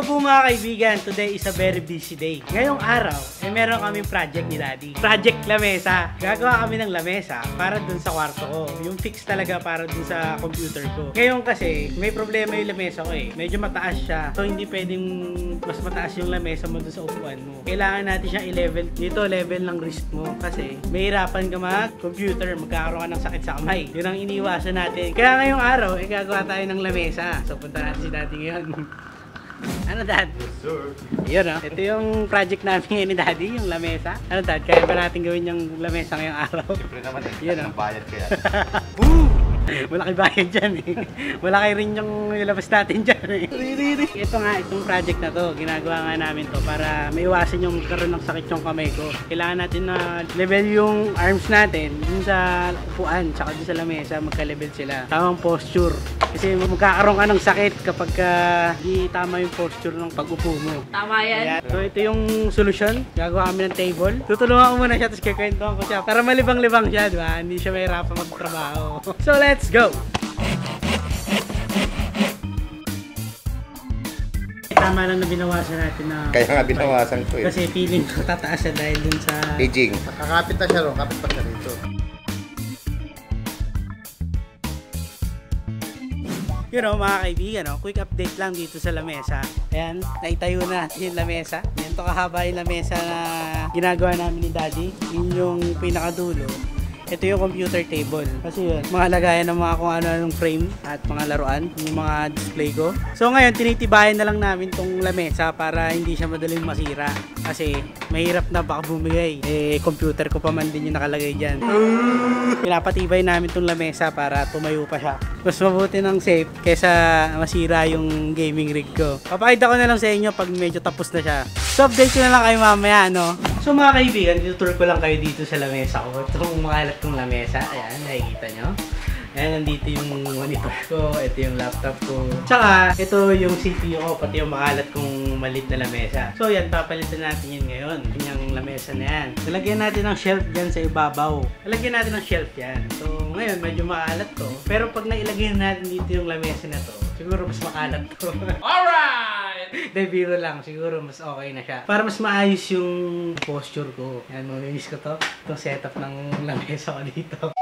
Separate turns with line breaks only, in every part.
So po mga kaibigan, today is a very busy day. Ngayong araw, meron kaming project ni Daddy. Project lamesa. Gagawa kami ng lamesa para dun sa kwarto ko. Yung fix talaga para dun sa computer ko. Ngayon kasi, may problema yung lamesa ko eh. Medyo mataas siya. So hindi pwedeng mas mataas yung lamesa mo dun sa upuan mo. Kailangan natin siyang i-level. Dito, level ng wrist mo. Kasi mahirapan ka mag-computer. Magkakaroon ka ng sakit sa kamay. Yun ang iniwasan natin. Kaya ngayong araw, gagawa tayo ng lamesa. So punta natin si Daddy ngayon. Ano Dad?
Yes sir.
Yun o. Ito yung project namin ngayon ni Daddy, yung lamesa. Ano Dad? Kaya ba natin gawin yung lamesa ngayong araw?
Siyempre naman eh.
Yun o.
Ang bayad kaya.
Boom! Malaki bayad dyan eh. Malaki rin yung ilabas natin dyan eh. Ito nga, itong project na to, ginagawa nga namin to para maiwasan yung magkaroon ng sakit yung kamay ko. Kailangan natin na level yung arms natin dun sa upuan, tsaka dun sa lamesa, magka-level sila. Tamang posture. Kasi magkakaroon ka ng sakit kapag di tama yung posture ng pag-upo mo.
Tama yan.
So ito yung solusyon. Gagawa kami ng table. Tutulungan ko muna siya, tapos kikwentuhan ko siya. Para malibang-libang siya, diba? Hindi siya mahirapan magtrabaho. So let's go! Tama lang na binawasan natin na...
Kaya nga binawasan ko eh.
Kasi feeling ko tataas siya dahil dun sa...
Aging.
Kakapit na siya ron, kapit pa siya rito.
You know, mga kaibigan, no? Quick update lang dito sa lamesa. Ayan, naitayo na natin yung lamesa. Yan to kahaba yung lamesa na ginagawa namin ni Daddy. Yun yung pinakadulo. Ito yung computer table. Kasi yun, mga lagayan ng mga kung ano-anong frame at mga laruan, yung mga display ko. So ngayon, tinitibayan na lang namin tong lamesa para hindi siya madaling masira. Kasi mahirap na baka bumigay. Eh, computer ko pa man din yung nakalagay dyan. Pinapatibay namin tong lamesa para tumayo pa siya. Mas mabuti ng safe kaysa masira yung gaming rig ko. Papakita ko na lang sa inyo pag medyo tapos na siya. So update ko na lang kayo mamaya, no? So mga kaibigan, tutur ko lang kayo dito sa lamesa ko. Itong makalat kong lamesa. Ayan, nakikita nyo. Ayan, nandito yung monitor ko. Ito yung laptop ko. Tsaka, ito yung CPU ko. Pati yung makalat kong malit na lamesa. So yan, papalitan natin yun ngayon. Yung lamesa na yan. Nalagyan natin ng shelf dyan sa ibabaw. Nalagyan natin ng shelf yan. So ngayon, medyo makalat to. Pero pag nailagay natin dito yung lamesa na to, siguro mas makalat to. Alright! De, biro lang. Siguro mas okay na siya. Para mas maayos yung posture ko. Yan, mamimiss ko to. Itong setup ng lamesa ko dito.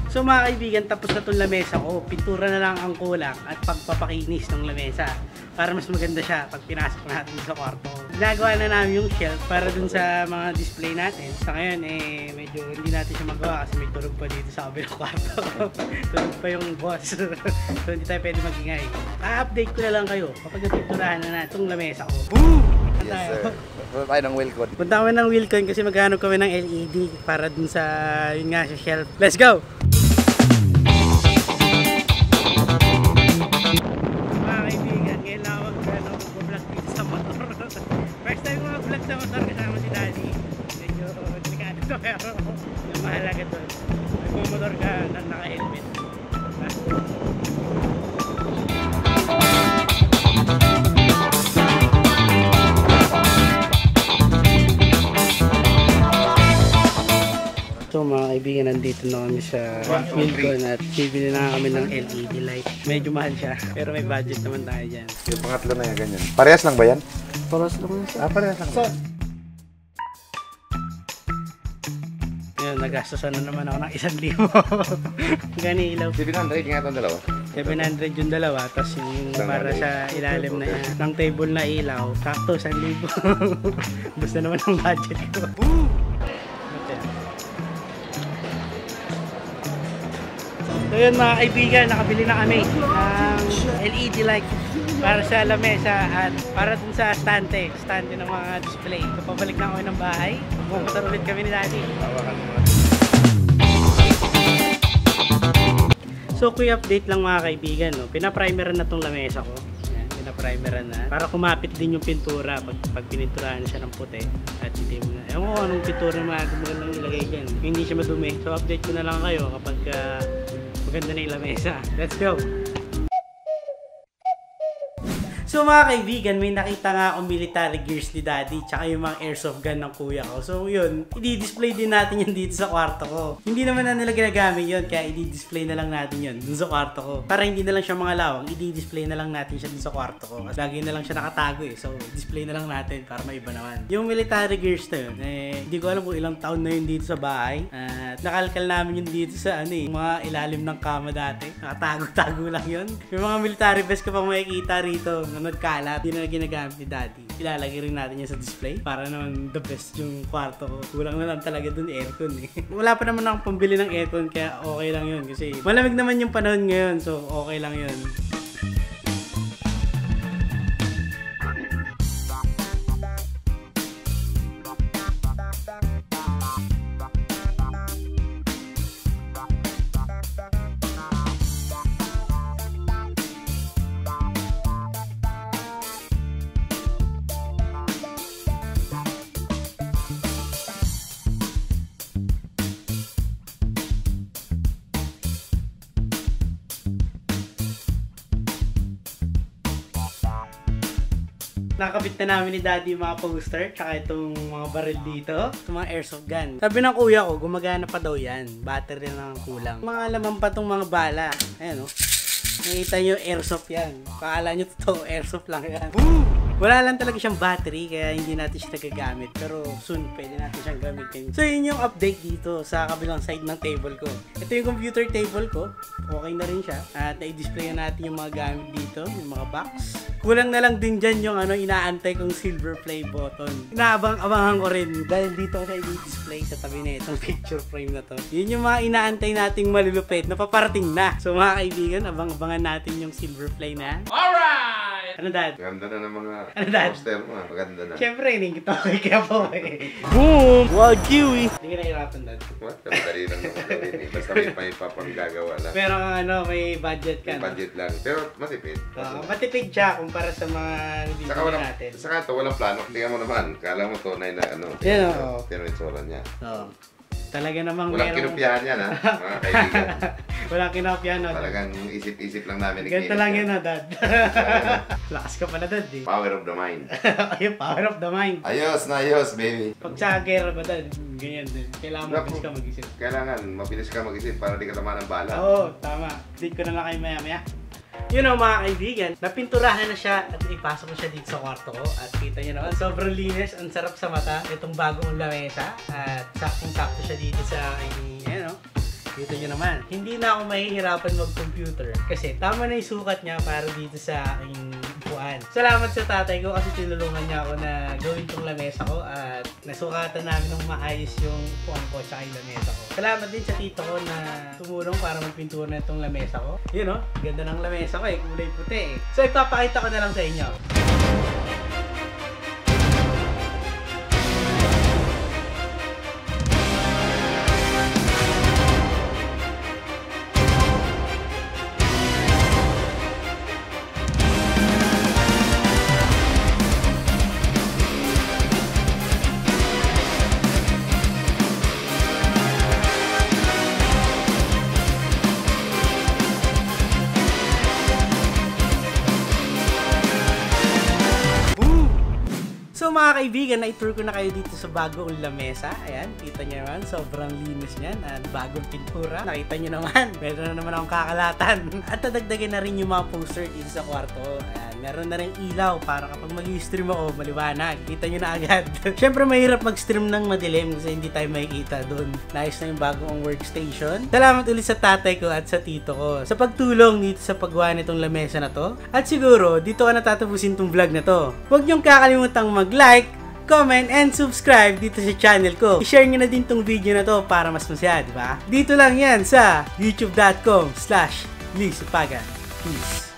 So mga kaibigan, tapos na itong lamesa ko. Pintura na lang ang kulang at pagpapakinis ng lamesa. Para mas maganda siya pag pinasok natin sa kwarto. Ginagawa na namin yung shelf para dun sa mga display natin. Sa ngayon, medyo hindi natin siya magawa kasi may tulog pa dito sa kabilang kwarto. Tulog pa yung boss. So hindi tayo pwede magingay. A-update ko na lang kayo kapag napinturahan na natin itong lamesa ko. Boom!
Yes sir. Punta tayo ng Wilcon.
Punta kami ng Wilcon kasi maghanap kami ng LED para dun sa, yun nga, sa shelf. Let's go! Mga kaibigan, ngayon lang ako mag-vlog dito sa motor. First time ko mag-vlog sa motor kasama si Daddy. Medyo delikado to pero yung mahalaga to. Nagmumotor ka na naka-helmet. So mga kaibigan, nandito na kami sa Wilcon at bibili na kami ng LED light. Medyo mahal siya, pero may budget naman tayo dyan.
Yung pangatlo na yan, ganyan. Parehas lang ba yan?
Paras naman siya.
Parehas lang.
Ngayon, nagastosan na naman ako ng 1,000. Gani ilaw.
700 nga itong dalawa.
700 yung dalawa, tapos yung para sa ilalim na ng table na ilaw, sakto 1,000. Basta naman ang budget ko. So yun mga kaibigan, nakabili na kami ng LED light para sa lamesa at para dun sa stante ng mga display. So pabalik na ako ng bahay, pumunta ulit kami ni Daddy. So quick update lang mga kaibigan, no? Pinaprimeran na tong lamesa ko. Ayan, pinaprimeran na para kumapit din yung pintura pag pininturahan siya ng puti at itim na. Ewan ko anong pintura na magandang ilagay dyan, hindi siya madumi. So update ko na lang kayo kapag maganda na yung lamesa. Let's go! So mga kaibigan, may nakita nga akong military gears ni Daddy tsaka yung mga airsoft gun ng kuya ko. So yun, i-display din natin yun dito sa kwarto ko. Hindi naman na nila ginagamit yun, kaya i-display na lang natin yun dun sa kwarto ko. Para hindi na lang siya mga lawang, i-display na lang natin siya dun sa kwarto ko. Kasi lagi na lang siya nakatago eh. So display na lang natin para maiba naman. Yung military gears na yun, hindi ko alam kung ilang taon na yun dito sa bahay. At nakalkal namin yun dito sa mga ilalim ng kama dati. Nakatago-tago lang yun. Yung mga military vest ko pang makikita rito na nagkalat, hindi na ginagamit ni Daddy. Ilalagay rin natin yan sa display para naman the best yung kwarto ko. Kulang na lang talaga dun aircon eh. Wala pa naman akong pambili ng aircon kaya okay lang yun kasi malamig naman yung panahon ngayon, so okay lang yun. Nakakabit na namin ni Daddy yung mga poster tsaka itong mga baril dito. Itong mga airsoft gun. Sabi ng kuya ko, gumagana pa daw yan. Battery lang ang kulang. Mga laman pa itong mga bala. Ayan o. Nakita nyo, airsoft yan. Paala nyo totoo, airsoft lang yan. Boom! Wala lang talaga siyang battery kaya hindi natin siya nagagamit. Pero soon, pwede natin siyang gamitin. So yun yung update dito sa kabilang side ng table ko. Ito yung computer table ko. Okay na rin siya. At i-display na natin yung mga gamit dito. Yung mga box. Kulang na lang din dyan yung inaantay kong silver play button. Inaabang-abangan ko rin dahil dito ko siya i-display sa tabi na itong picture frame na to. Yun yung mga inaantay nating malulupit na paparating na. So mga kaibigan, abang-abangan natin yung silver play na. Alright! Ano Dad?
Maganda na ng mga
Dad?
poster mo. Maganda na.
Siyempre, hindi kita okay kaya po eh. Boom! Wagyu eh! Hindi ka nahirapan Dad.
What? Dali lang naman gawin eh. Basta may papanggagawa lang.
Pero may budget ka.
May budget lang. Pero matipid.
Matipid siya kumpara sa mga bibili natin.
Saka ito, walang plano. Tingnan mo naman. Kala mo tunay na
Yan o.
Pero itsura niya.
Oo. Talaga namang
walang kinupyahan yan ha, mga kaibigan.
Walang kinupyahan no.
Talagang isip-isip lang namin.
Ganito lang yun ha, Dad. Lakas ka pala, Dad eh.
Power of the mind.
Ayun, power of the mind.
Ayos na ayos, baby.
Pag sa gera ba, Dad, ganyan din. Kailangan mabilis ka mag-isip.
Kailangan mabilis ka mag-isip para di ka tama ng bala.
Oo, tama. Date ko na lang kayo maya-maya. Yun know, mga kaibigan, napinturahan na siya at ipasok ko siya dito sa kwarto ko. At kita nyo naman, sobrang linis, ang sarap sa mata. Itong bagong lamesa at saktong-sakto siya dito sa aking, kita nyo naman. Hindi na ako mahihirapan mag-computer kasi tama na yung sukat niya para dito sa aking upuan. Salamat sa tatay ko kasi tinulungan niya ako na gawin tong lamesa ko at nasukatan namin ng maayos yung upuan ko at yung lamesa ko. Salamat din sa tito ko na tumulong para magpintura na itong lamesa ko. Yun o, ganda ng lamesa ko eh, kulay puti eh. So ipapakita ko na lang sa inyo. So mga kaibigan, na-tour ko na kayo dito sa bagong lamesa. Ayan, kita nyo naman, sobrang linis niyan. At bagong pintura. Nakita nyo naman, meron na naman akong kakalatan. At nadagdagan na rin yung mga poster dito sa kwarto. Ayan, meron na rin ilaw para kapag mag-stream ako, maliwanag. Kita nyo na agad. Siyempre, mahirap mag-stream ng madilim kasi hindi tayo makikita doon. Nice na yung bagong workstation. Salamat ulit sa tatay ko at sa tito ko sa pagtulong dito sa paggawa nitong lamesa na to. At siguro, dito ka natatapusin tong vlog na to. Huwag nyong kakalimutang mag-like, comment, and subscribe dito sa channel ko. I-share nyo na din tong video na to para mas masaya, di ba? Dito lang yan sa youtube.com/Lee Supagan. Peace.